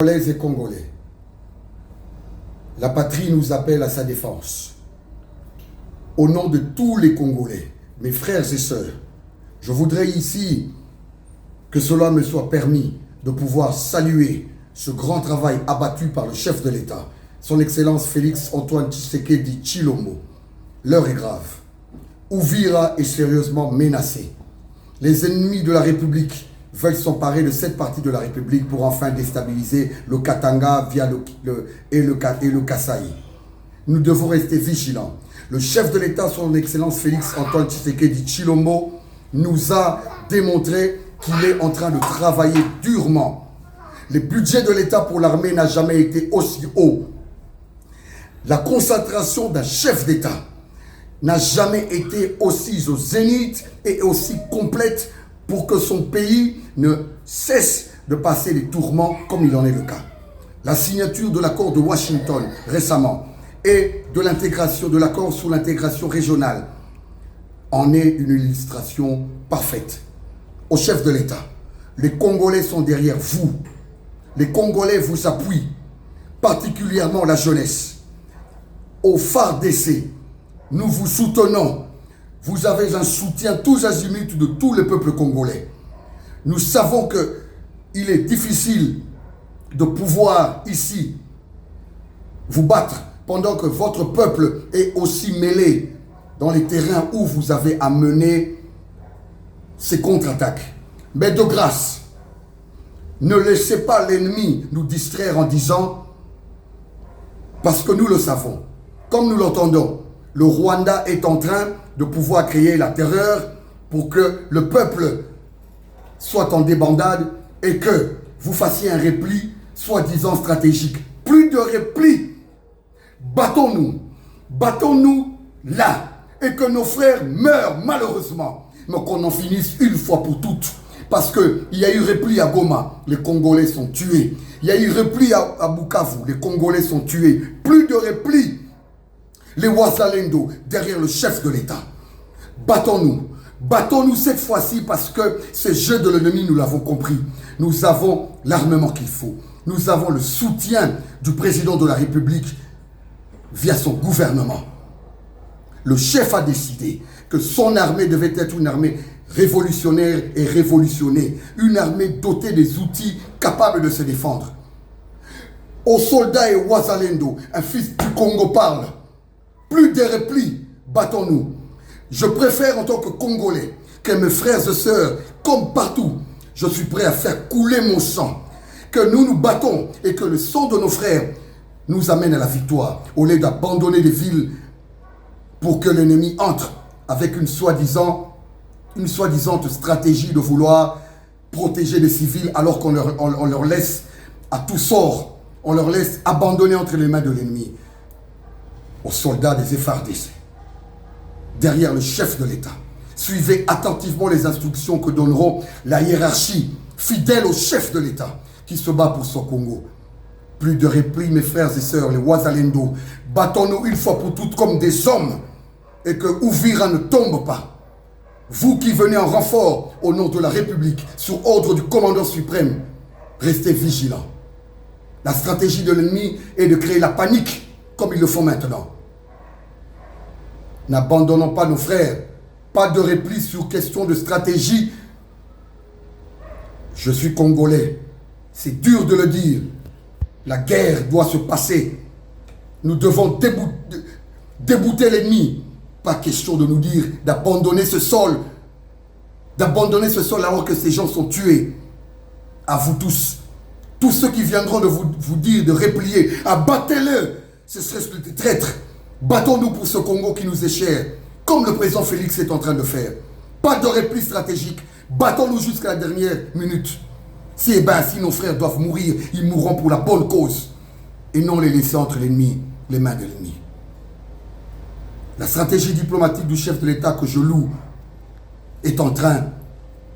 Congolaises et Congolais, la patrie nous appelle à sa défense. Au nom de tous les Congolais, mes frères et sœurs, je voudrais ici que cela me soit permis de pouvoir saluer ce grand travail abattu par le chef de l'État, son Excellence Félix Antoine Tshisekedi Tshilombo. L'heure est grave. Uvira est sérieusement menacée. Les ennemis de la République veulent s'emparer de cette partie de la République pour enfin déstabiliser le Katanga via le Kasaï. Nous devons rester vigilants. Le chef de l'État, son Excellence Félix Antoine Tshisekedi Tshilombo, nous a démontré qu'il est en train de travailler durement. Le budget de l'État pour l'armée n'a jamais été aussi haut. La concentration d'un chef d'État n'a jamais été aussi au zénith et aussi complète pour que son pays ne cesse de passer les tourments comme il en est le cas. La signature de l'accord de Washington récemment et de l'intégration de l'accord sur l'intégration régionale en est une illustration parfaite. Au chef de l'État, les Congolais sont derrière vous. Les Congolais vous appuient, particulièrement la jeunesse. Au phare d'essai, nous vous soutenons. Vous avez un soutien tous azimuts de tout le peuple congolais. Nous savons qu'il est difficile de pouvoir ici vous battre pendant que votre peuple est aussi mêlé dans les terrains où vous avez à mener ces contre-attaques. Mais de grâce, ne laissez pas l'ennemi nous distraire en disant, parce que nous le savons, comme nous l'entendons, le Rwanda est en train de pouvoir créer la terreur pour que le peuple soit en débandade et que vous fassiez un repli soi-disant stratégique. Plus de repli. Battons-nous. Battons-nous là. Et que nos frères meurent malheureusement. Mais qu'on en finisse une fois pour toutes. Parce qu'il y a eu repli à Goma, les Congolais sont tués. Il y a eu repli à Bukavu, les Congolais sont tués. Plus de repli. Les Wazalendo derrière le chef de l'État. Battons-nous. Battons-nous cette fois-ci parce que ce jeu de l'ennemi, nous l'avons compris. Nous avons l'armement qu'il faut. Nous avons le soutien du président de la République via son gouvernement. Le chef a décidé que son armée devait être une armée révolutionnaire et révolutionnée. Une armée dotée des outils capables de se défendre. Aux soldats et aux Wazalendo, un fils du Congo parle. Plus de replis, battons-nous. Je préfère en tant que Congolais que mes frères et sœurs, comme partout, je suis prêt à faire couler mon sang. Que nous nous battons et que le sang de nos frères nous amène à la victoire. Au lieu d'abandonner les villes pour que l'ennemi entre avec une soi-disant stratégie de vouloir protéger les civils alors qu'on leur laisse à tout sort. On leur laisse abandonner entre les mains de l'ennemi. Aux soldats des FARDC, derrière le chef de l'État. Suivez attentivement les instructions que donneront la hiérarchie fidèle au chef de l'État qui se bat pour son Congo. Plus de repli, mes frères et sœurs, les Wazalendo. Battons-nous une fois pour toutes comme des hommes et que Uvira ne tombe pas. Vous qui venez en renfort au nom de la République, sur ordre du commandant suprême, restez vigilants. La stratégie de l'ennemi est de créer la panique comme ils le font maintenant. N'abandonnons pas nos frères. Pas de repli sur question de stratégie. Je suis Congolais. C'est dur de le dire. La guerre doit se passer. Nous devons débouter l'ennemi. Pas question de nous dire d'abandonner ce sol. D'abandonner ce sol alors que ces gens sont tués. À vous tous. Tous ceux qui viendront de vous dire de replier. Abattez-le. Ce serait des traîtres. Battons-nous pour ce Congo qui nous est cher, comme le président Félix est en train de faire. Pas de repli stratégique. Battons-nous jusqu'à la dernière minute. Si nos frères doivent mourir, ils mourront pour la bonne cause. Et non les laisser entre les mains de l'ennemi. La stratégie diplomatique du chef de l'État que je loue est en train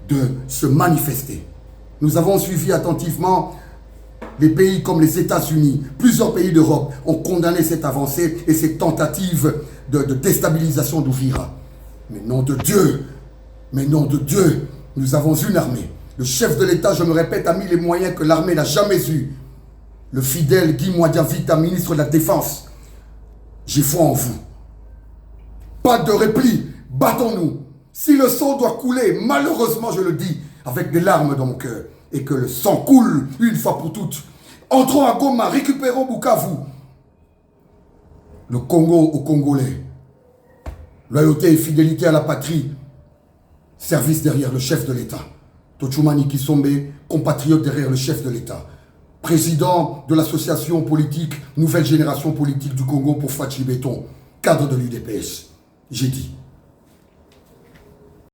de se manifester. Nous avons suivi attentivement les pays comme les États-Unis, plusieurs pays d'Europe ont condamné cette avancée et cette tentative de déstabilisation d'Uvira. Mais nom de Dieu, nous avons une armée. Le chef de l'État, je me répète, a mis les moyens que l'armée n'a jamais eus le fidèle Guy Mwadiavita, ministre de la Défense, j'ai foi en vous. Pas de repli, battons-nous. Si le sang doit couler, malheureusement je le dis, avec des larmes dans mon cœur, et que le sang coule une fois pour toutes, entrons à Goma, récupérons Bukavu. Le Congo aux Congolais. Loyauté et fidélité à la patrie. Service derrière le chef de l'État. Tochumani Kisombe, compatriote derrière le chef de l'État. Président de l'association politique Nouvelle Génération Politique du Congo pour Fachi Béton. Cadre de l'UDPS. J'ai dit.